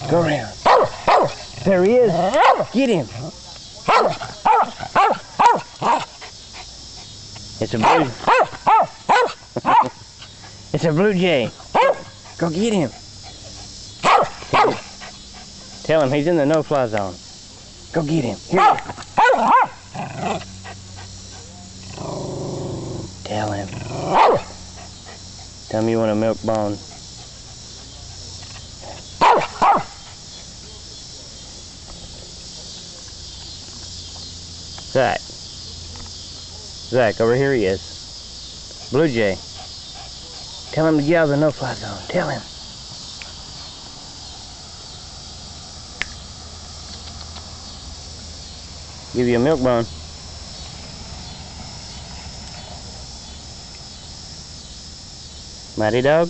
Go around. There he is. Get him. It's a blue. It's a blue jay. Go get him. Tell him he's in the no-fly zone. Go get him. Here. Tell him. Tell him you want a milk bone. Zach. Zach, over here he is. Blue jay. Tell him to get out of the no-fly zone. Tell him. Give you a milk bone. Mighty dog.